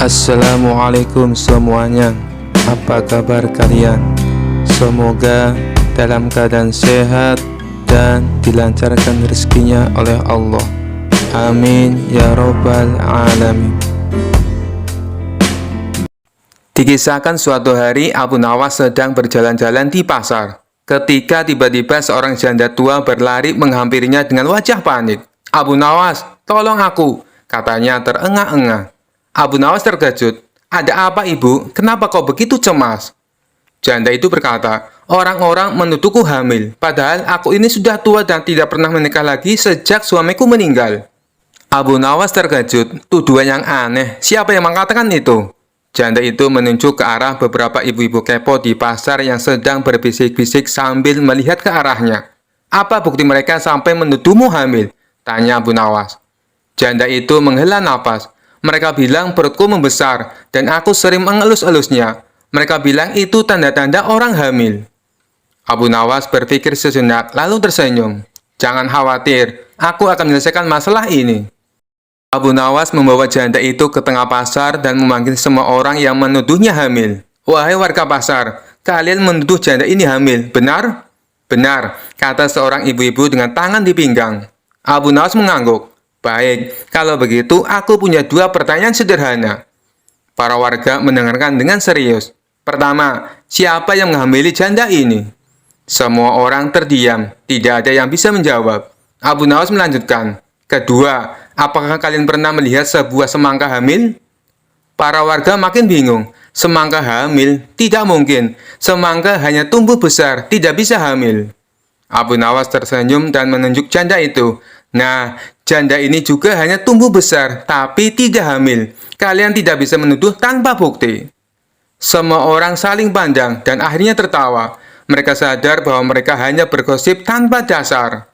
Assalamualaikum semuanya. Apa kabar kalian? Semoga dalam keadaan sehat dan dilancarkan rezekinya oleh Allah. Amin ya robbal alamin. Dikisahkan suatu hari Abu Nawas sedang berjalan-jalan di pasar ketika tiba-tiba seorang janda tua berlari menghampirinya dengan wajah panik. "Abu Nawas, tolong aku," katanya terengah-engah. Abu Nawas terkejut. "Ada apa ibu? Kenapa kau begitu cemas?" Janda itu berkata, "Orang-orang menuduhku hamil, padahal aku ini sudah tua dan tidak pernah menikah lagi sejak suamiku meninggal." Abu Nawas terkejut. Tuduhan yang aneh. Siapa yang mengatakan itu? Janda itu menunjuk ke arah beberapa ibu-ibu kepo di pasar yang sedang berbisik-bisik sambil melihat ke arahnya. "Apa bukti mereka sampai menuduhmu hamil?" tanya Abu Nawas. Janda itu menghela nafas. "Mereka bilang perutku membesar dan aku sering mengelus-elusnya. Mereka bilang itu tanda-tanda orang hamil." Abu Nawas berpikir sejenak lalu tersenyum. "Jangan khawatir, aku akan menyelesaikan masalah ini." Abu Nawas membawa janda itu ke tengah pasar dan memanggil semua orang yang menuduhnya hamil. "Wahai warga pasar, kalian menuduh janda ini hamil, benar?" "Benar," kata seorang ibu-ibu dengan tangan di pinggang. Abu Nawas mengangguk. "Baik, kalau begitu aku punya dua pertanyaan sederhana." Para warga mendengarkan dengan serius. "Pertama, siapa yang menghamili janda ini?" Semua orang terdiam, tidak ada yang bisa menjawab. Abu Nawas melanjutkan. "Kedua, apakah kalian pernah melihat sebuah semangka hamil?" Para warga makin bingung. Semangka hamil? Tidak mungkin. Semangka hanya tumbuh besar, tidak bisa hamil. Abu Nawas tersenyum dan menunjuk janda itu. "Nah, janda ini juga hanya tumbuh besar, tapi tidak hamil. Kalian tidak bisa menuduh tanpa bukti." Semua orang saling pandang dan akhirnya tertawa. Mereka sadar bahwa mereka hanya bergosip tanpa dasar.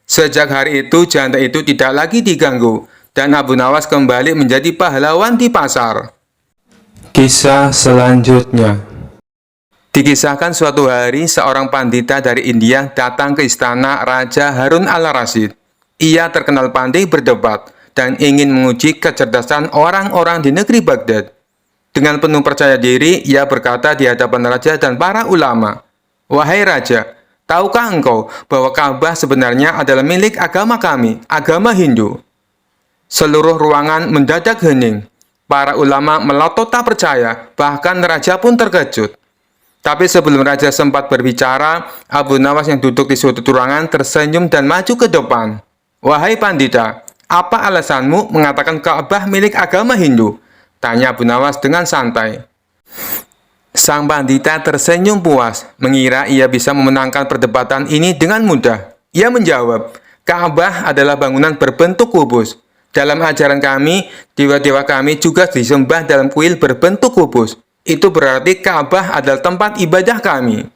Sejak hari itu, janda itu tidak lagi diganggu, dan Abu Nawas kembali menjadi pahlawan di pasar. Kisah selanjutnya. Dikisahkan suatu hari, seorang pandita dari India datang ke istana Raja Harun al-Rasyid. Ia terkenal pandai berdebat dan ingin menguji kecerdasan orang-orang di negeri Baghdad. Dengan penuh percaya diri, ia berkata di hadapan raja dan para ulama, "Wahai raja, tahukah engkau bahwa Ka'bah sebenarnya adalah milik agama kami, agama Hindu?" Seluruh ruangan mendadak hening. Para ulama melotot tak percaya, bahkan raja pun terkejut. Tapi sebelum raja sempat berbicara, Abu Nawas yang duduk di sudut ruangan tersenyum dan maju ke depan. "Wahai pandita, apa alasanmu mengatakan Ka'bah milik agama Hindu?" tanya Abu Nawas dengan santai. Sang pandita tersenyum puas, mengira ia bisa memenangkan perdebatan ini dengan mudah. Ia menjawab, "Ka'bah adalah bangunan berbentuk kubus. Dalam ajaran kami, dewa-dewa kami juga disembah dalam kuil berbentuk kubus. Itu berarti Ka'bah adalah tempat ibadah kami."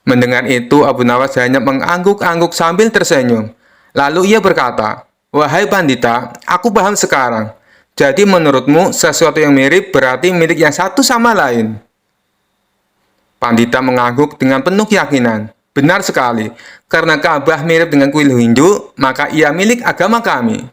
Mendengar itu, Abu Nawas hanya mengangguk-angguk sambil tersenyum. Lalu ia berkata, "Wahai pandita, aku paham sekarang. Jadi menurutmu sesuatu yang mirip berarti milik yang satu sama lain?" Pandita mengangguk dengan penuh keyakinan. "Benar sekali. Karena Ka'bah mirip dengan kuil Hindu, maka ia milik agama kami."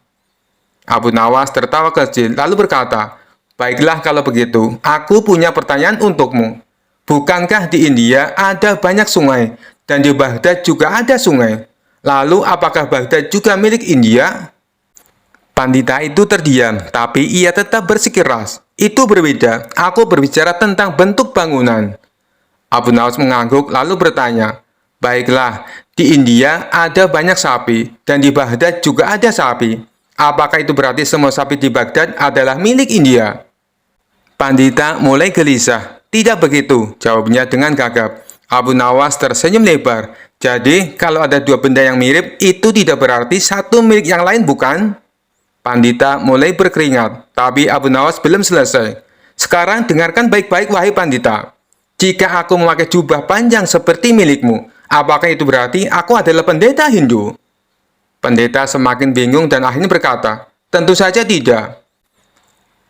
Abu Nawas tertawa kecil lalu berkata, "Baiklah kalau begitu, aku punya pertanyaan untukmu. Bukankah di India ada banyak sungai dan di Baghdad juga ada sungai? Lalu apakah Baghdad juga milik India?" Pandita itu terdiam, tapi ia tetap bersikeras. "Itu berbeda, aku berbicara tentang bentuk bangunan." Abu Nawas mengangguk lalu bertanya, "Baiklah, di India ada banyak sapi dan di Baghdad juga ada sapi. Apakah itu berarti semua sapi di Baghdad adalah milik India?" Pandita mulai gelisah. "Tidak begitu," jawabnya dengan gagap. Abu Nawas tersenyum lebar. "Jadi, kalau ada dua benda yang mirip, itu tidak berarti satu milik yang lain, bukan?" Pandita mulai berkeringat, tapi Abu Nawas belum selesai. "Sekarang dengarkan baik-baik, wahai pandita. Jika aku memakai jubah panjang seperti milikmu, apakah itu berarti aku adalah pendeta Hindu?" Pendeta semakin bingung dan akhirnya berkata, "Tentu saja tidak."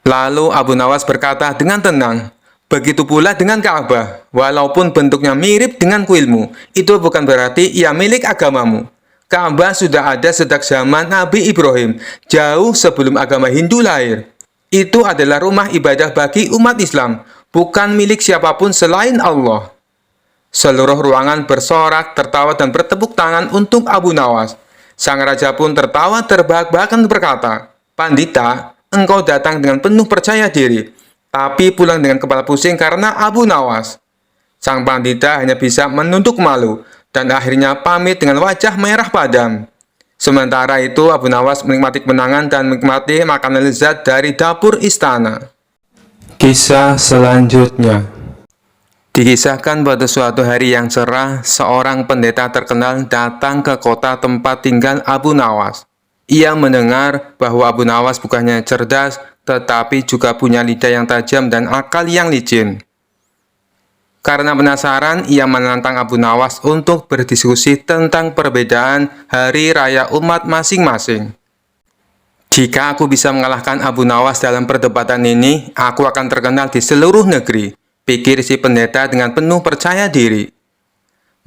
Lalu Abu Nawas berkata dengan tenang, "Begitu pula dengan Ka'bah. Walaupun bentuknya mirip dengan kuilmu, itu bukan berarti ia milik agamamu. Ka'bah sudah ada sejak zaman Nabi Ibrahim, jauh sebelum agama Hindu lahir. Itu adalah rumah ibadah bagi umat Islam, bukan milik siapapun selain Allah. Seluruh ruangan bersorak, tertawa, dan bertepuk tangan untuk Abu Nawas. Sang raja pun tertawa terbahak-bahak dan berkata, "Pandita, engkau datang dengan penuh percaya diri, tapi pulang dengan kepala pusing karena Abu Nawas." Sang pandita hanya bisa menunduk malu, dan akhirnya pamit dengan wajah merah padam. Sementara itu, Abu Nawas menikmati kemenangan dan menikmati makanan lezat dari dapur istana. Kisah selanjutnya. Dikisahkan pada suatu hari yang cerah, seorang pendeta terkenal datang ke kota tempat tinggal Abu Nawas. Ia mendengar bahwa Abu Nawas bukannya cerdas, tetapi juga punya lidah yang tajam dan akal yang licin. Karena penasaran, ia menantang Abu Nawas untuk berdiskusi tentang perbedaan hari raya umat masing-masing. "Jika aku bisa mengalahkan Abu Nawas dalam perdebatan ini, aku akan terkenal di seluruh negeri," pikir si pendeta dengan penuh percaya diri.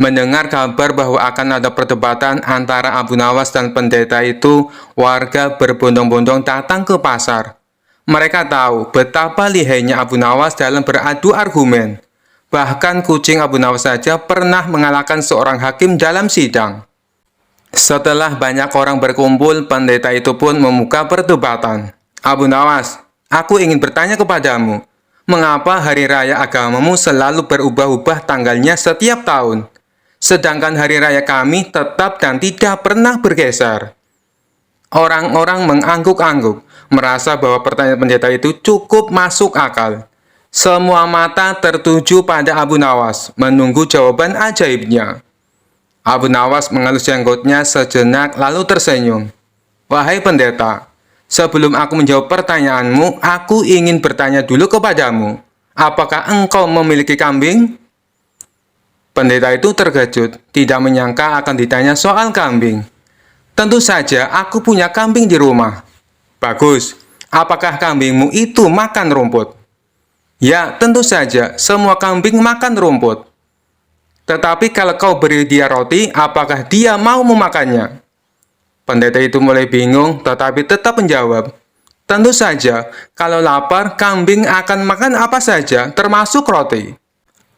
Mendengar kabar bahwa akan ada perdebatan antara Abu Nawas dan pendeta itu, warga berbondong-bondong datang ke pasar. Mereka tahu betapa lihainya Abu Nawas dalam beradu argumen. Bahkan kucing Abu Nawas saja pernah mengalahkan seorang hakim dalam sidang. Setelah banyak orang berkumpul, pendeta itu pun membuka perdebatan. "Abu Nawas, aku ingin bertanya kepadamu, mengapa hari raya agamamu selalu berubah-ubah tanggalnya setiap tahun, sedangkan hari raya kami tetap dan tidak pernah bergeser?" Orang-orang mengangguk-angguk, merasa bahwa pertanyaan pendeta itu cukup masuk akal. Semua mata tertuju pada Abu Nawas, menunggu jawaban ajaibnya. Abu Nawas mengelus jenggotnya sejenak lalu tersenyum. "Wahai pendeta, sebelum aku menjawab pertanyaanmu, aku ingin bertanya dulu kepadamu. Apakah engkau memiliki kambing?" Pendeta itu terkejut, tidak menyangka akan ditanya soal kambing. "Tentu saja, aku punya kambing di rumah." "Bagus, apakah kambingmu itu makan rumput?" "Ya, tentu saja, semua kambing makan rumput." "Tetapi kalau kau beri dia roti, apakah dia mau memakannya?" Pendeta itu mulai bingung, tetapi tetap menjawab, "Tentu saja, kalau lapar, kambing akan makan apa saja, termasuk roti."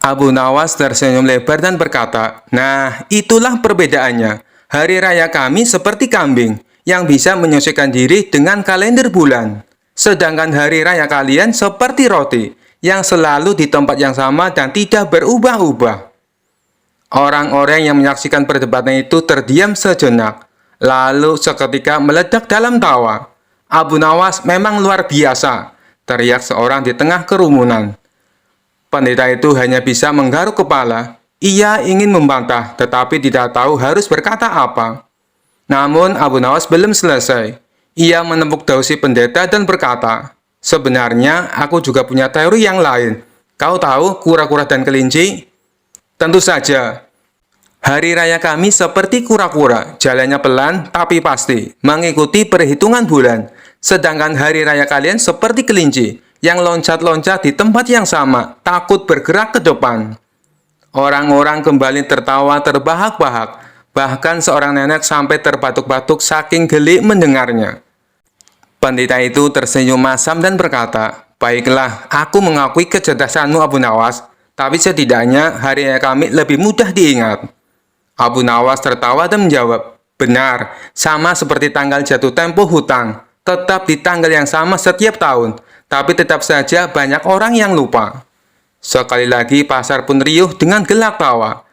Abu Nawas tersenyum lebar dan berkata, "Nah, itulah perbedaannya. Hari raya kami seperti kambing, yang bisa menyesuaikan diri dengan kalender bulan. Sedangkan hari raya kalian seperti roti, yang selalu di tempat yang sama dan tidak berubah-ubah." Orang-orang yang menyaksikan perdebatan itu terdiam sejenak, lalu seketika meledak dalam tawa. "Abu Nawas memang luar biasa," teriak seorang di tengah kerumunan. Pendeta itu hanya bisa menggaruk kepala. Ia ingin membantah, tetapi tidak tahu harus berkata apa. Namun Abu Nawas belum selesai. Ia menepuk dahi si pendeta dan berkata, "Sebenarnya aku juga punya teori yang lain. Kau tahu kura-kura dan kelinci?" "Tentu saja. Hari raya kami seperti kura-kura, jalannya pelan tapi pasti, mengikuti perhitungan bulan. Sedangkan hari raya kalian seperti kelinci, yang loncat-loncat di tempat yang sama, takut bergerak ke depan." Orang-orang kembali tertawa terbahak-bahak, bahkan seorang nenek sampai terbatuk-batuk saking geli mendengarnya. Pendeta itu tersenyum masam dan berkata, "Baiklah, aku mengakui kecerdasanmu Abu Nawas, tapi setidaknya hari raya kami lebih mudah diingat." Abu Nawas tertawa dan menjawab, "Benar, sama seperti tanggal jatuh tempo hutang, tetap di tanggal yang sama setiap tahun, tapi tetap saja banyak orang yang lupa." Sekali lagi pasar pun riuh dengan gelak tawa.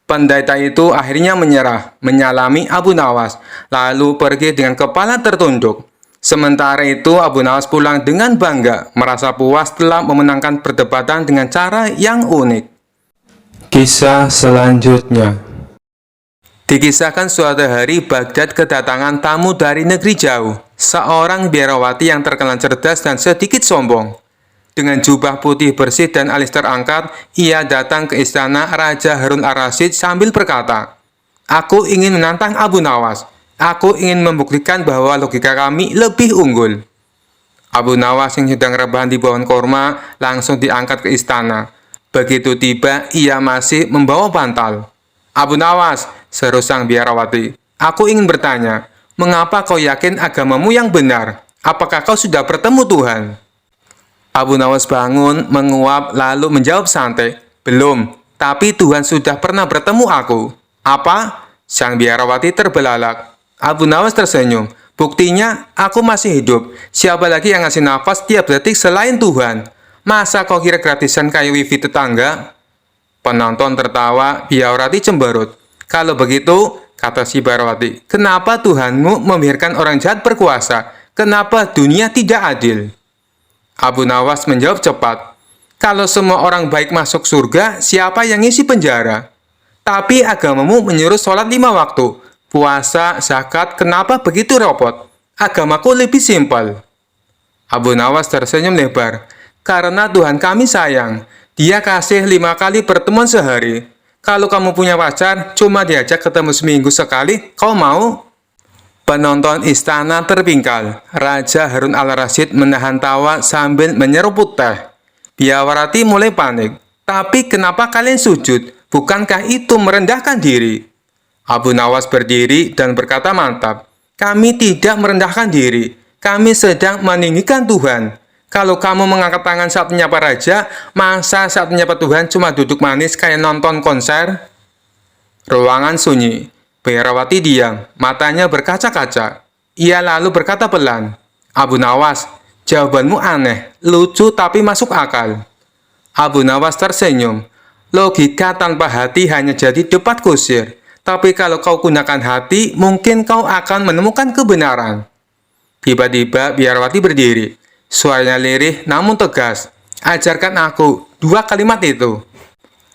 Pendeta itu akhirnya menyerah, menyalami Abu Nawas, lalu pergi dengan kepala tertunduk. Sementara itu Abu Nawas pulang dengan bangga, merasa puas telah memenangkan perdebatan dengan cara yang unik. Kisah selanjutnya. Dikisahkan suatu hari Baghdad kedatangan tamu dari negeri jauh, seorang biarawati yang terkenal cerdas dan sedikit sombong. Dengan jubah putih bersih dan alis terangkat, ia datang ke istana Raja Harun ar-Rasyid sambil berkata, "Aku ingin menantang Abu Nawas. Aku ingin membuktikan bahwa logika kami lebih unggul." Abu Nawas yang sedang rebahan di pohon korma langsung diangkat ke istana. Begitu tiba, ia masih membawa bantal. "Abu Nawas," seru sang biarawati, "aku ingin bertanya, mengapa kau yakin agamamu yang benar? Apakah kau sudah bertemu Tuhan?" Abu Nawas bangun, menguap, lalu menjawab santai. Belum, tapi Tuhan sudah pernah bertemu aku. Apa? Sang biarawati terbelalak. Abu Nawas tersenyum. Buktinya, aku masih hidup. Siapa lagi yang ngasih nafas tiap detik selain Tuhan? Masa kau kira gratisan kayak wifi tetangga? Penonton tertawa, biarawati cemberut. Kalau begitu, kata si biarawati, kenapa Tuhanmu membiarkan orang jahat berkuasa? Kenapa dunia tidak adil? Abu Nawas menjawab cepat. Kalau semua orang baik masuk surga, siapa yang ngisi penjara? Tapi agamamu menyuruh sholat 5 waktu. Puasa, zakat, kenapa begitu repot? Agamaku lebih simpel. Abu Nawas tersenyum lebar. Karena Tuhan kami sayang. Dia kasih 5 kali pertemuan sehari. Kalau kamu punya pacar, cuma diajak ketemu seminggu sekali, kau mau? Penonton istana terpingkal. Raja Harun al-Rasyid menahan tawa sambil menyeruput teh. Biarawati mulai panik. Tapi kenapa kalian sujud? Bukankah itu merendahkan diri? Abu Nawas berdiri dan berkata mantap. Kami tidak merendahkan diri. Kami sedang meninggikan Tuhan. Kalau kamu mengangkat tangan saat menyapa raja, masa saat menyapa Tuhan cuma duduk manis kayak nonton konser? Ruangan sunyi. Biarawati diam, matanya berkaca-kaca. Ia lalu berkata pelan, Abu Nawas, jawabanmu aneh, lucu tapi masuk akal. Abu Nawas tersenyum. Logika tanpa hati hanya jadi debat kusir. Tapi kalau kau gunakan hati, mungkin kau akan menemukan kebenaran. Tiba-tiba Biarawati berdiri. Suaranya lirih namun tegas. Ajarkan aku 2 kalimat itu.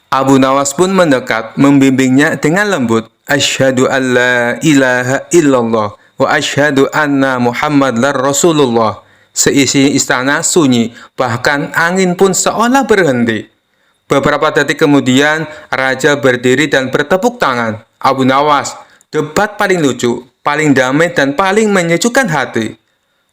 Abu Nawas pun mendekat, membimbingnya dengan lembut. Asyhadu an la ilaha illallah wa asyhadu anna Muhammadar Rasulullah. Seisi istana sunyi, bahkan angin pun seolah berhenti. Beberapa detik kemudian, raja berdiri dan bertepuk tangan. Abu Nawas, debat paling lucu, paling damai dan paling menyejukkan hati.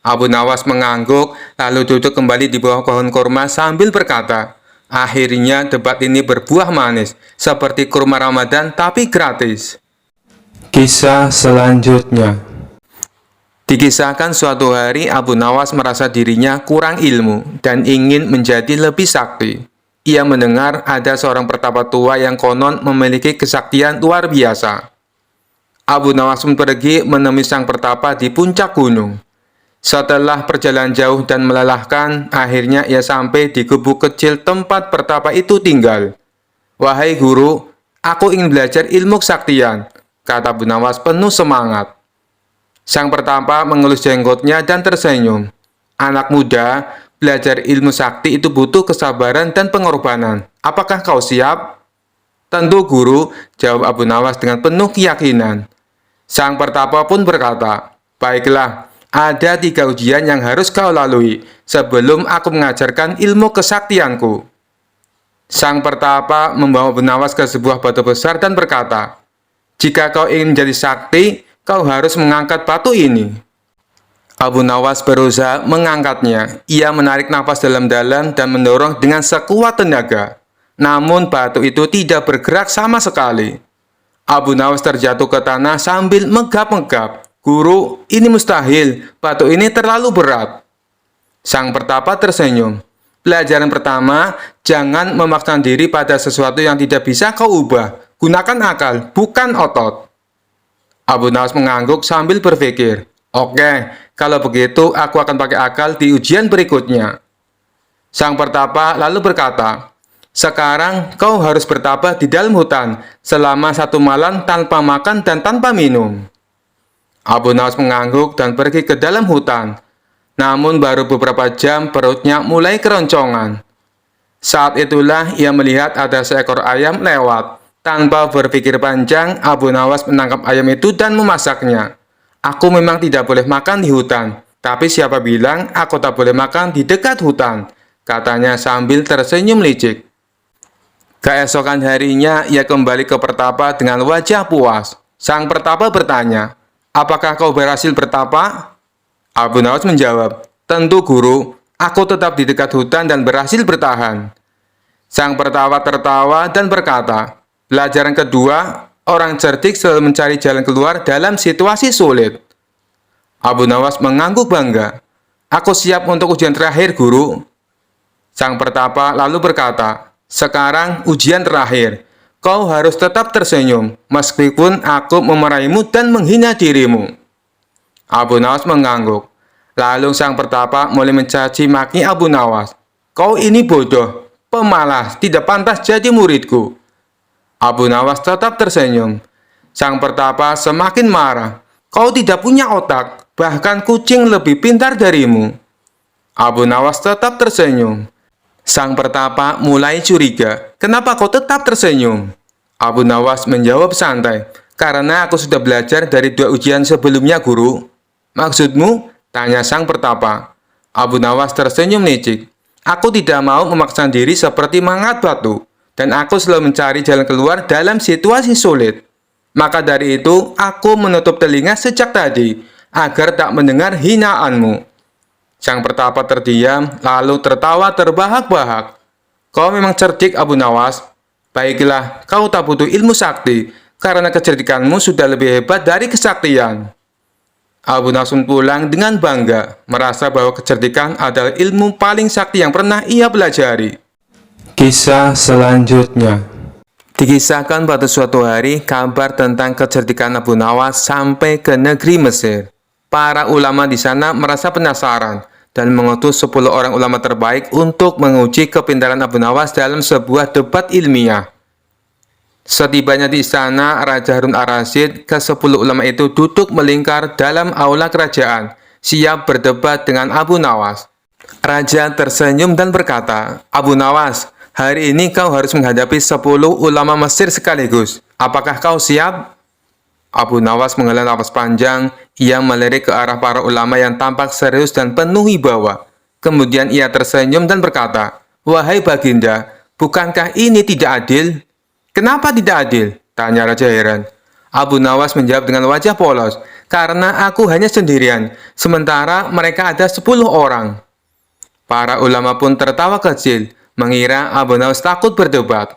Abu Nawas mengangguk, lalu duduk kembali di bawah pohon kurma sambil berkata, akhirnya debat ini berbuah manis, seperti kurma Ramadan tapi gratis. Kisah selanjutnya. Dikisahkan suatu hari Abu Nawas merasa dirinya kurang ilmu dan ingin menjadi lebih sakti. Ia mendengar ada seorang pertapa tua yang konon memiliki kesaktian luar biasa. Abu Nawas pun pergi menemui sang pertapa di puncak gunung. Setelah perjalanan jauh dan melelahkan, akhirnya ia sampai di gubuk kecil tempat pertapa itu tinggal. Wahai guru, aku ingin belajar ilmu kesaktian, kata Abu Nawas penuh semangat. Sang pertapa mengelus jenggotnya dan tersenyum. Anak muda, belajar ilmu sakti itu butuh kesabaran dan pengorbanan. Apakah kau siap? Tentu guru, jawab Abu Nawas dengan penuh keyakinan. Sang pertapa pun berkata, baiklah, ada 3 ujian yang harus kau lalui sebelum aku mengajarkan ilmu kesaktianku. Sang pertapa membawa Abu Nawas ke sebuah batu besar dan berkata, jika kau ingin menjadi sakti, kau harus mengangkat batu ini. Abu Nawas berusaha mengangkatnya. Ia menarik nafas dalam-dalam dan mendorong dengan sekuat tenaga. Namun batu itu tidak bergerak sama sekali. Abu Nawas terjatuh ke tanah sambil menggap-menggap. Guru, ini mustahil. Batu ini terlalu berat. Sang pertapa tersenyum. Pelajaran pertama, jangan memaksakan diri pada sesuatu yang tidak bisa kau ubah. Gunakan akal, bukan otot. Abu Nawas mengangguk sambil berpikir, oke, kalau begitu aku akan pakai akal di ujian berikutnya. Sang pertapa lalu berkata, sekarang kau harus bertapa di dalam hutan selama 1 malam tanpa makan dan tanpa minum. Abu Nawas mengangguk dan pergi ke dalam hutan. Namun baru beberapa jam perutnya mulai keroncongan. Saat itulah ia melihat ada seekor ayam lewat. Tanpa berpikir panjang, Abu Nawas menangkap ayam itu dan memasaknya. Aku memang tidak boleh makan di hutan, tapi siapa bilang aku tak boleh makan di dekat hutan, katanya sambil tersenyum licik. Keesokan harinya, ia kembali ke pertapa dengan wajah puas. Sang pertapa bertanya, apakah kau berhasil bertapa? Abu Nawas menjawab, tentu guru, aku tetap di dekat hutan dan berhasil bertahan. Sang pertapa tertawa dan berkata, pelajaran kedua, orang cerdik selalu mencari jalan keluar dalam situasi sulit. Abu Nawas mengangguk bangga. Aku siap untuk ujian terakhir, guru. Sang pertapa lalu berkata, "Sekarang ujian terakhir. Kau harus tetap tersenyum, meskipun aku memarahimu dan menghina dirimu." Abu Nawas mengangguk. Lalu sang pertapa mulai mencaci maki Abu Nawas. "Kau ini bodoh, pemalas, tidak pantas jadi muridku." Abu Nawas tetap tersenyum. Sang pertapa semakin marah. "Kau tidak punya otak, bahkan kucing lebih pintar darimu." Abu Nawas tetap tersenyum. Sang pertapa mulai curiga. "Kenapa kau tetap tersenyum?" Abu Nawas menjawab santai, "Karena aku sudah belajar dari 2 ujian sebelumnya, guru." "Maksudmu?" tanya sang pertapa. Abu Nawas tersenyum licik. "Aku tidak mau memaksa diri seperti mangkat batu, dan aku selalu mencari jalan keluar dalam situasi sulit. Maka dari itu, aku menutup telinga sejak tadi, agar tak mendengar hinaanmu." Sang pertapa terdiam, lalu tertawa terbahak-bahak. "Kau memang cerdik, Abu Nawas. Baiklah, kau tak butuh ilmu sakti, karena kecerdikanmu sudah lebih hebat dari kesaktian." Abu Nawas pulang dengan bangga, merasa bahwa kecerdikan adalah ilmu paling sakti yang pernah ia pelajari. Kisah selanjutnya. Dikisahkan pada suatu hari, kabar tentang kecerdikan Abu Nawas sampai ke negeri Mesir. Para ulama di sana merasa penasaran dan mengutus 10 orang ulama terbaik untuk menguji kepintaran Abu Nawas dalam sebuah debat ilmiah. Setibanya di istana Raja Harun ar-Rasyid, ke-10 ulama itu duduk melingkar dalam aula kerajaan, siap berdebat dengan Abu Nawas. Raja tersenyum dan berkata, "Abu Nawas, hari ini kau harus menghadapi 10 ulama Mesir sekaligus. Apakah kau siap?" Abu Nawas menghela napas panjang. Ia melirik ke arah para ulama yang tampak serius dan penuh wibawa. Kemudian ia tersenyum dan berkata, "Wahai Baginda, bukankah ini tidak adil?" "Kenapa tidak adil?" tanya Raja heran. Abu Nawas menjawab dengan wajah polos, "Karena aku hanya sendirian, sementara mereka ada 10 orang." Para ulama pun tertawa kecil, mengira Abu Nawas takut berdebat.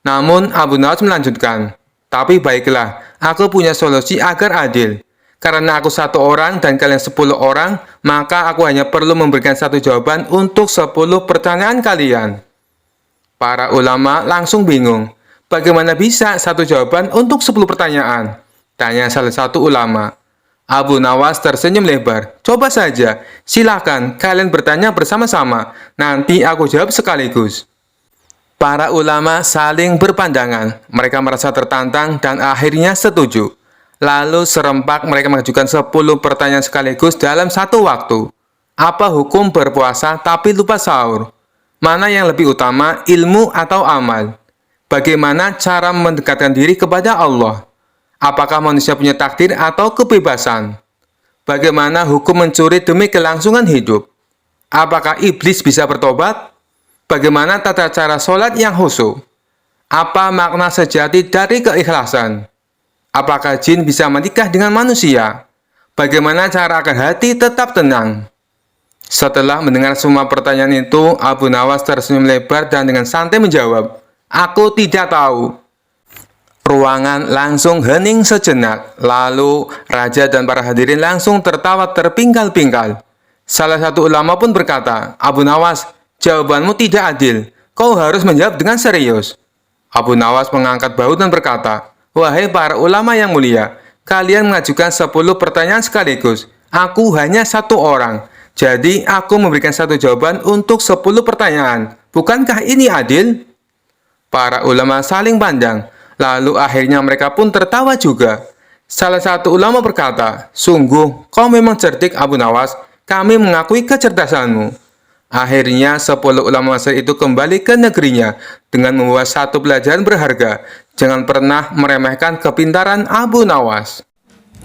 Namun Abu Nawas melanjutkan, "Tapi baiklah, aku punya solusi agar adil. Karena aku 1 orang dan kalian 10 orang, maka aku hanya perlu memberikan 1 jawaban untuk 10 pertanyaan kalian." Para ulama langsung bingung. "Bagaimana bisa 1 jawaban untuk 10 pertanyaan?" tanya salah satu ulama. Abu Nawas tersenyum lebar. "Coba saja, silakan kalian bertanya bersama-sama. Nanti aku jawab sekaligus." Para ulama saling berpandangan. Mereka merasa tertantang dan akhirnya setuju. Lalu serempak mereka mengajukan 10 pertanyaan sekaligus dalam 1 waktu. Apa hukum berpuasa tapi lupa sahur? Mana yang lebih utama, ilmu atau amal? Bagaimana cara mendekatkan diri kepada Allah? Apakah manusia punya takdir atau kebebasan? Bagaimana hukum mencuri demi kelangsungan hidup? Apakah iblis bisa bertobat? Bagaimana tata cara sholat yang khusyuk? Apa makna sejati dari keikhlasan? Apakah jin bisa menikah dengan manusia? Bagaimana cara agar hati tetap tenang? Setelah mendengar semua pertanyaan itu, Abu Nawas tersenyum lebar dan dengan santai menjawab, "Aku tidak tahu." Ruangan langsung hening sejenak. Lalu raja dan para hadirin langsung tertawa terpingkal-pingkal. Salah satu ulama pun berkata, "Abu Nawas, jawabanmu tidak adil. Kau harus menjawab dengan serius." Abu Nawas mengangkat bahu dan berkata, "Wahai para ulama yang mulia, kalian mengajukan 10 pertanyaan sekaligus. Aku hanya 1 orang. Jadi aku memberikan 1 jawaban untuk 10 pertanyaan. Bukankah ini adil?" Para ulama saling pandang. Lalu akhirnya mereka pun tertawa juga. Salah satu ulama berkata, "Sungguh, kau memang cerdik, Abu Nawas. Kami mengakui kecerdasanmu." Akhirnya 10 ulama Mesir itu kembali ke negerinya dengan membawa 1 pelajaran berharga. Jangan pernah meremehkan kepintaran Abu Nawas.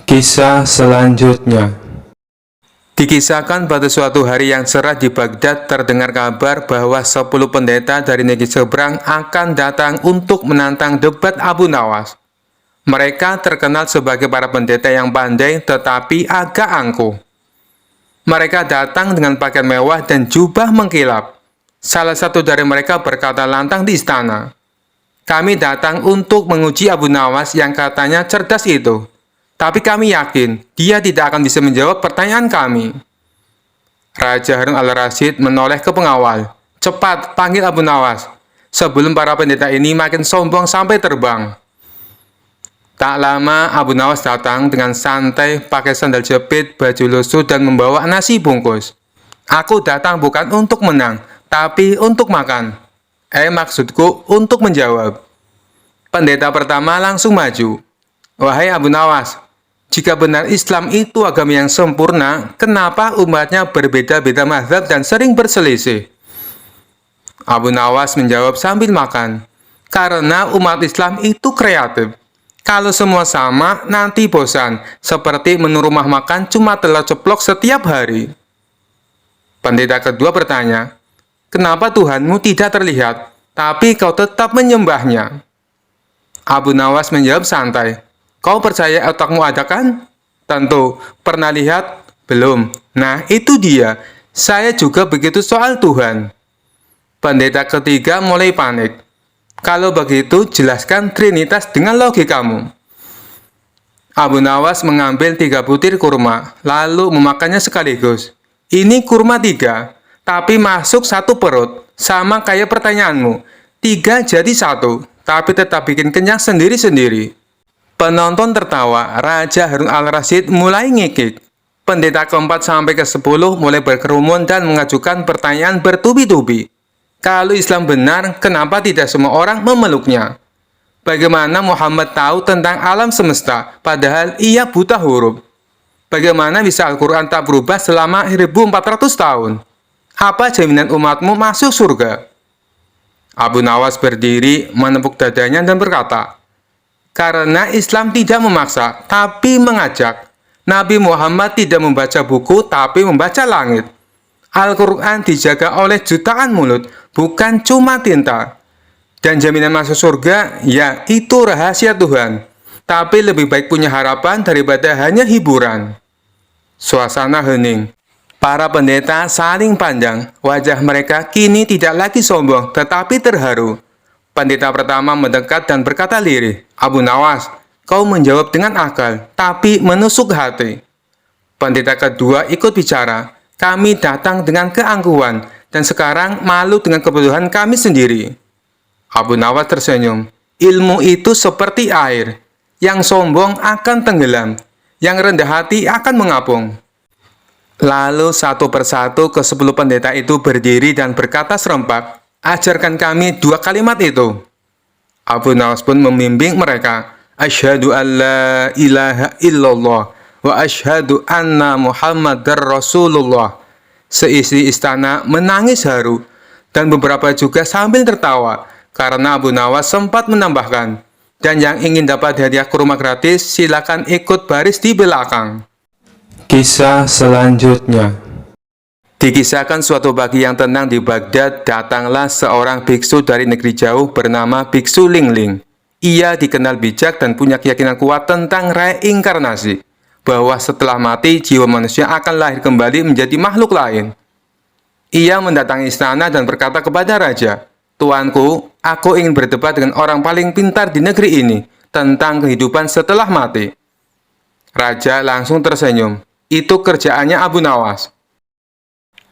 Kisah selanjutnya. Dikisahkan pada suatu hari yang cerah di Baghdad, terdengar kabar bahwa 10 pendeta dari negeri seberang akan datang untuk menantang debat Abu Nawas. Mereka terkenal sebagai para pendeta yang pandai tetapi agak angkuh. Mereka datang dengan pakaian mewah dan jubah mengkilap. Salah satu dari mereka berkata lantang di istana, "Kami datang untuk menguji Abu Nawas yang katanya cerdas itu. Tapi kami yakin dia tidak akan bisa menjawab pertanyaan kami." Raja Harun al-Rasyid menoleh ke pengawal. Cepat, panggil Abu Nawas, sebelum para pendeta ini makin sombong sampai terbang. Tak lama, Abu Nawas datang dengan santai, pakai sandal jepit, baju lusuh, dan membawa nasi bungkus. Aku datang bukan untuk menang, tapi untuk makan. Maksudku untuk menjawab. Pendeta pertama langsung maju. Wahai Abu Nawas, jika benar Islam itu agama yang sempurna, kenapa umatnya berbeda-beda mazhab dan sering berselisih? Abu Nawas menjawab sambil makan, karena umat Islam itu kreatif. Kalau semua sama, nanti bosan, seperti menu rumah makan cuma telur ceplok setiap hari. Pendeta kedua bertanya, kenapa Tuhanmu tidak terlihat, tapi kau tetap menyembahnya? Abu Nawas menjawab santai, kau percaya otakmu ada kan? Tentu, pernah lihat? Belum. Nah, itu dia. Saya juga begitu soal Tuhan. Pendeta ketiga mulai panik. Kalau begitu, jelaskan Trinitas dengan logikamu. Abu Nawas mengambil 3 butir kurma, lalu memakannya sekaligus. Ini kurma 3, tapi masuk 1 perut, sama kayak pertanyaanmu. 3 jadi 1, tapi tetap bikin kenyang sendiri-sendiri. Penonton tertawa, Raja Harun al-Rasyid mulai ngikik. Pendeta keempat sampai ke-10 mulai berkerumun dan mengajukan pertanyaan bertubi-tubi. Kalau Islam benar, kenapa tidak semua orang memeluknya? Bagaimana Muhammad tahu tentang alam semesta, padahal ia buta huruf? Bagaimana bisa Al-Quran tak berubah selama 1400 tahun? Apa jaminan umatmu masuk surga? Abu Nawas berdiri, menepuk dadanya dan berkata, karena Islam tidak memaksa, tapi mengajak. Nabi Muhammad tidak membaca buku, tapi membaca langit. Al-Quran dijaga oleh jutaan mulut, bukan cuma tinta. Dan jaminan masuk surga, ya itu rahasia Tuhan. Tapi lebih baik punya harapan daripada hanya hiburan. Suasana hening. Para pendeta saling pandang. Wajah mereka kini tidak lagi sombong, tetapi terharu. Pendeta pertama mendekat dan berkata lirih, Abu Nawas, kau menjawab dengan akal, tapi menusuk hati. Pendeta kedua ikut bicara. Kami datang dengan keangkuhan, dan sekarang malu dengan kebutuhan kami sendiri. Abu Nawas tersenyum. Ilmu itu seperti air. Yang sombong akan tenggelam. Yang rendah hati akan mengapung. Lalu satu persatu ke-10 pendeta itu berdiri dan berkata serempak, ajarkan kami 2 kalimat itu. Abu Nawas pun membimbing mereka. Asyhadu an la ilaha illallah. Wa asyhadu anna Muhammadar Rasulullah. Seisi istana menangis haru, dan beberapa juga sambil tertawa, karena Abu Nawas sempat menambahkan, dan yang ingin dapat hadiah kurma gratis, silakan ikut baris di belakang. Kisah selanjutnya. Dikisahkan suatu pagi yang tenang di Baghdad, datanglah seorang biksu dari negeri jauh bernama Biksu Lingling. Ia dikenal bijak dan punya keyakinan kuat tentang reinkarnasi, bahwa setelah mati, jiwa manusia akan lahir kembali menjadi makhluk lain. Ia mendatangi istana dan berkata kepada raja, Tuanku, aku ingin berdebat dengan orang paling pintar di negeri ini tentang kehidupan setelah mati. Raja langsung tersenyum. Itu kerjaannya Abu Nawas.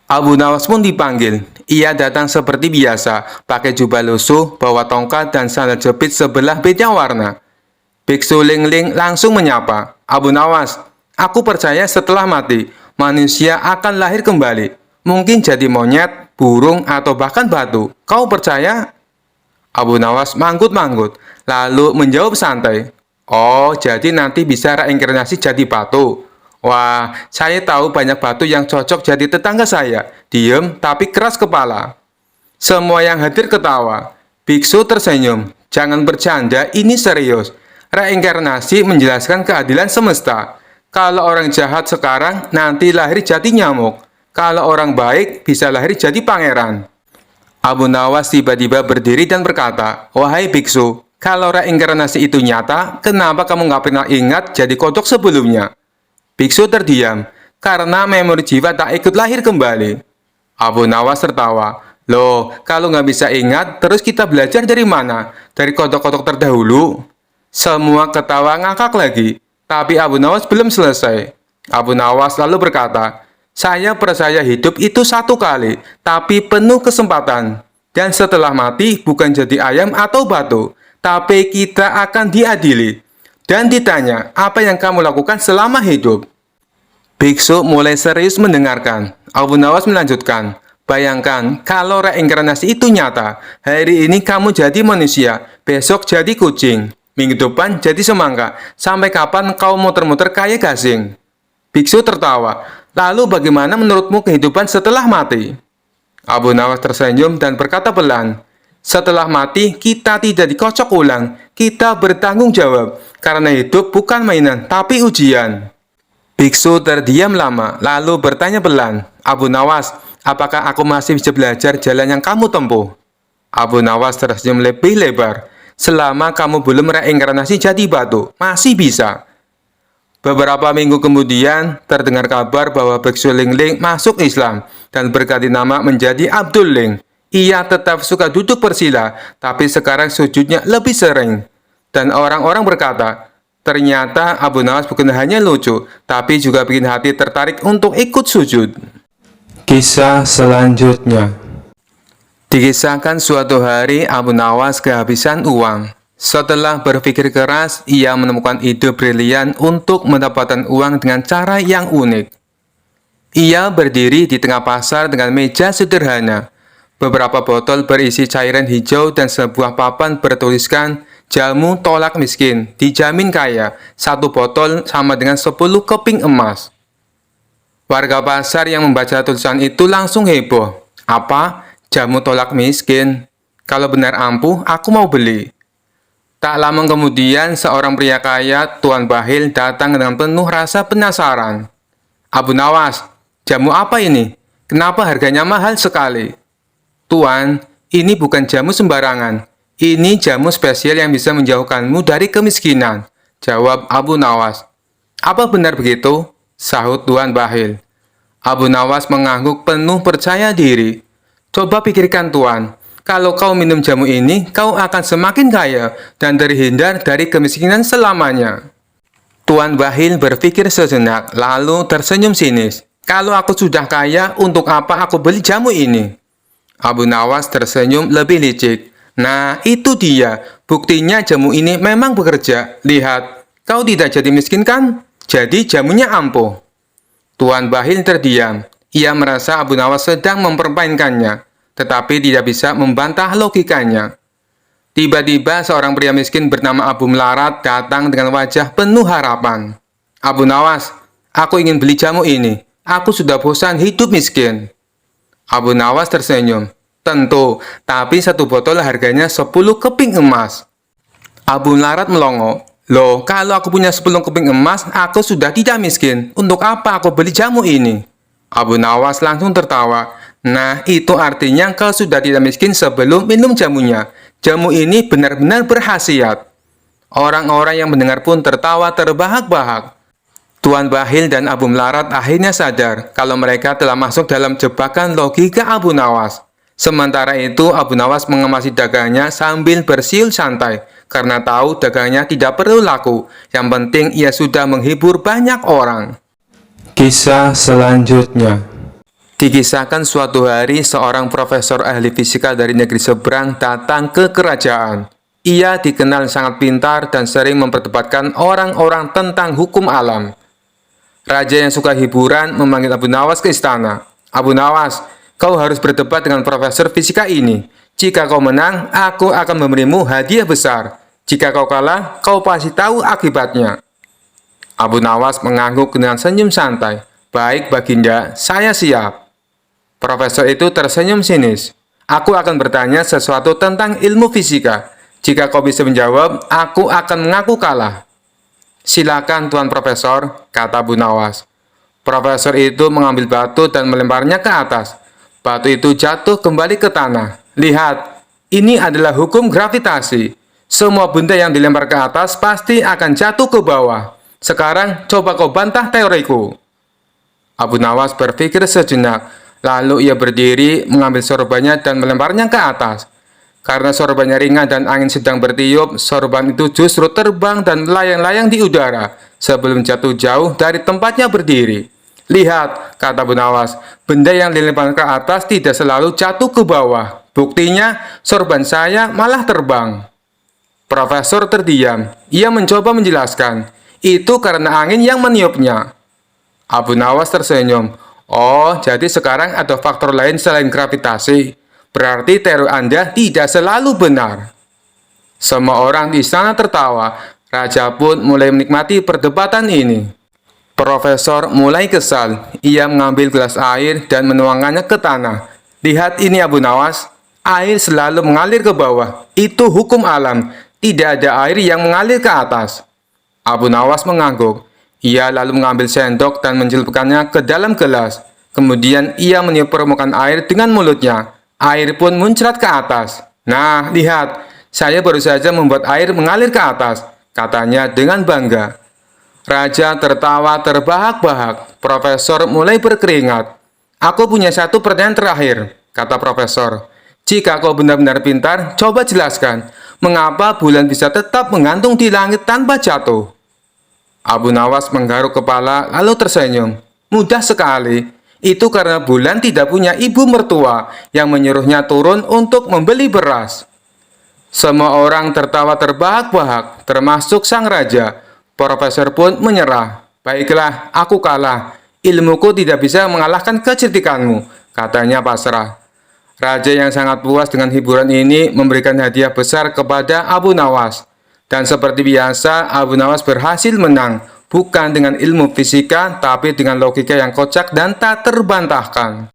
Abu Nawas pun dipanggil. Ia datang seperti biasa, pakai jubah lusuh, bawa tongkat dan sandal jepit sebelah beda warna. Biksu Lingling langsung menyapa, Abu Nawas, aku percaya setelah mati, manusia akan lahir kembali. Mungkin jadi monyet, burung, atau bahkan batu. Kau percaya? Abu Nawas manggut-manggut, lalu menjawab santai. Oh, jadi nanti bisa reinkarnasi jadi batu. Wah, saya tahu banyak batu yang cocok jadi tetangga saya. Diem, tapi keras kepala. Semua yang hadir ketawa. Biksu tersenyum. Jangan bercanda, ini serius. Reinkarnasi menjelaskan keadilan semesta. Kalau orang jahat sekarang, nanti lahir jadi nyamuk. Kalau orang baik, bisa lahir jadi pangeran. Abu Nawas tiba-tiba berdiri dan berkata, wahai biksu, kalau reinkarnasi itu nyata, kenapa kamu nggak pernah ingat jadi kodok sebelumnya? Biksu terdiam, karena memori jiwa tak ikut lahir kembali. Abu Nawas tertawa, loh, kalau nggak bisa ingat, terus kita belajar dari mana? Dari kodok-kodok terdahulu? Semua ketawa ngakak lagi, tapi Abu Nawas belum selesai. Abu Nawas lalu berkata, Saya percaya hidup itu satu kali, tapi penuh kesempatan. Dan setelah mati bukan jadi ayam atau batu, tapi kita akan diadili. Dan ditanya, apa yang kamu lakukan selama hidup? Biksu mulai serius mendengarkan. Abu Nawas melanjutkan, bayangkan kalau reinkarnasi itu nyata. Hari ini kamu jadi manusia, besok jadi kucing, minggu depan jadi semangka. Sampai kapan kau muter-muter kayak gasing? Biksu tertawa. Lalu bagaimana menurutmu kehidupan setelah mati? Abu Nawas tersenyum dan berkata pelan, setelah mati kita tidak dikocok ulang, kita bertanggung jawab. Karena hidup bukan mainan, tapi ujian. Biksu terdiam lama, lalu bertanya pelan, Abu Nawas, apakah aku masih bisa belajar jalan yang kamu tempuh? Abu Nawas tersenyum lebih lebar, selama kamu belum reinkarnasi jadi batu, masih bisa. Beberapa minggu kemudian, terdengar kabar bahwa Biksu Ling Ling masuk Islam dan berganti nama menjadi Abdul Ling. Ia tetap suka duduk bersila, tapi sekarang sujudnya lebih sering. Dan orang-orang berkata, ternyata Abu Nawas bukan hanya lucu, tapi juga bikin hati tertarik untuk ikut sujud. Kisah selanjutnya. Dikisahkan suatu hari Abu Nawas kehabisan uang. Setelah berpikir keras, ia menemukan ide brilian untuk mendapatkan uang dengan cara yang unik. Ia berdiri di tengah pasar dengan meja sederhana. Beberapa botol berisi cairan hijau dan sebuah papan bertuliskan jamu tolak miskin, dijamin kaya. Satu botol sama dengan 10 keping emas. Warga pasar yang membaca tulisan itu langsung heboh. Apa? Jamu tolak miskin? Kalau benar ampuh, aku mau beli. Tak lama kemudian, seorang pria kaya, Tuan Bahil, datang dengan penuh rasa penasaran. Abu Nawas, jamu apa ini? Kenapa harganya mahal sekali? Tuan, ini bukan jamu sembarangan. Ini jamu spesial yang bisa menjauhkanmu dari kemiskinan, jawab Abu Nawas. Apa benar begitu? Sahut Tuan Bahil. Abu Nawas mengangguk penuh percaya diri. Coba pikirkan Tuan. Kalau kau minum jamu ini, kau akan semakin kaya dan terhindar dari kemiskinan selamanya. Tuan Bahil berpikir sejenak, lalu tersenyum sinis. Kalau aku sudah kaya, untuk apa aku beli jamu ini? Abu Nawas tersenyum lebih licik. Nah, itu dia. Buktinya jamu ini memang bekerja. Lihat, kau tidak jadi miskin kan? Jadi jamunya ampuh. Tuan Bahil terdiam. Ia merasa Abu Nawas sedang mempermainkannya, tetapi tidak bisa membantah logikanya. Tiba-tiba seorang pria miskin bernama Abu Melarat datang dengan wajah penuh harapan. Abu Nawas, aku ingin beli jamu ini. Aku sudah bosan hidup miskin. Abu Nawas tersenyum. Tentu, tapi satu botol harganya 10 keping emas. Abu Melarat melongo. Loh, kalau aku punya 10 keping emas, aku sudah tidak miskin. Untuk apa aku beli jamu ini? Abu Nawas langsung tertawa. Nah, itu artinya kau sudah tidak miskin sebelum minum jamunya. Jamu ini benar-benar berkhasiat. Orang-orang yang mendengar pun tertawa terbahak-bahak. Tuan Bahil dan Abu Melarat akhirnya sadar kalau mereka telah masuk dalam jebakan logika Abu Nawas. Sementara itu, Abu Nawas mengemasi dagangnya sambil bersiul santai, karena tahu dagangnya tidak perlu laku. Yang penting ia sudah menghibur banyak orang. Kisah selanjutnya. Dikisahkan suatu hari seorang profesor ahli fisika dari negeri seberang datang ke kerajaan. Ia dikenal sangat pintar dan sering memperdebatkan orang-orang tentang hukum alam. Raja yang suka hiburan memanggil Abu Nawas ke istana. Abu Nawas, kau harus berdebat dengan profesor fisika ini. Jika kau menang, aku akan memberimu hadiah besar. Jika kau kalah, kau pasti tahu akibatnya. Abu Nawas mengangguk dengan senyum santai. Baik, Baginda, saya siap. Profesor itu tersenyum sinis. Aku akan bertanya sesuatu tentang ilmu fisika. Jika kau bisa menjawab, aku akan mengaku kalah. Silakan Tuan Profesor, kata Abu Nawas. Profesor itu mengambil batu dan melemparnya ke atas. Batu itu jatuh kembali ke tanah. Lihat, ini adalah hukum gravitasi. Semua benda yang dilempar ke atas pasti akan jatuh ke bawah. Sekarang coba kau bantah teoriku. Abu Nawas berpikir sejenak. Lalu ia berdiri, mengambil sorbannya dan melemparnya ke atas. Karena sorbannya ringan dan angin sedang bertiup, sorban itu justru terbang dan melayang-layang di udara sebelum jatuh jauh dari tempatnya berdiri. Lihat, kata Bu Nawas, benda yang dilempar ke atas tidak selalu jatuh ke bawah. Buktinya, sorban saya malah terbang. Profesor terdiam. Ia mencoba menjelaskan. Itu karena angin yang meniupnya. Abu Nawas tersenyum. Oh, jadi sekarang ada faktor lain selain gravitasi. Berarti teori Anda tidak selalu benar. Semua orang di sana tertawa. Raja pun mulai menikmati perdebatan ini. Profesor mulai kesal. Ia mengambil gelas air dan menuangkannya ke tanah. Lihat ini Abu Nawas. Air selalu mengalir ke bawah. Itu hukum alam. Tidak ada air yang mengalir ke atas. Abu Nawas mengangguk. Ia lalu mengambil sendok dan mencelupkannya ke dalam gelas. Kemudian ia meniup permukaan air dengan mulutnya. Air pun muncrat ke atas. Nah, lihat. Saya baru saja membuat air mengalir ke atas. Katanya dengan bangga. Raja tertawa terbahak-bahak. Profesor mulai berkeringat. Aku punya satu pertanyaan terakhir, kata profesor. Jika kau benar-benar pintar, coba jelaskan. Mengapa bulan bisa tetap menggantung di langit tanpa jatuh? Abu Nawas menggaruk kepala lalu tersenyum. Mudah sekali. Itu karena bulan tidak punya ibu mertua yang menyuruhnya turun untuk membeli beras. Semua orang tertawa terbahak-bahak, termasuk sang raja. Profesor pun menyerah. Baiklah, aku kalah. Ilmuku tidak bisa mengalahkan kecerdikanmu, katanya pasrah. Raja yang sangat puas dengan hiburan ini memberikan hadiah besar kepada Abu Nawas. Dan seperti biasa, Abu Nawas berhasil menang, bukan dengan ilmu fisika, tapi dengan logika yang kocak dan tak terbantahkan.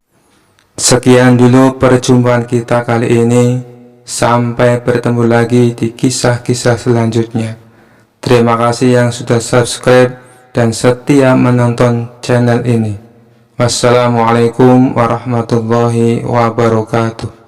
Sekian dulu perjumpaan kita kali ini. Sampai bertemu lagi di kisah-kisah selanjutnya. Terima kasih yang sudah subscribe dan setia menonton channel ini. Wassalamualaikum warahmatullahi wabarakatuh.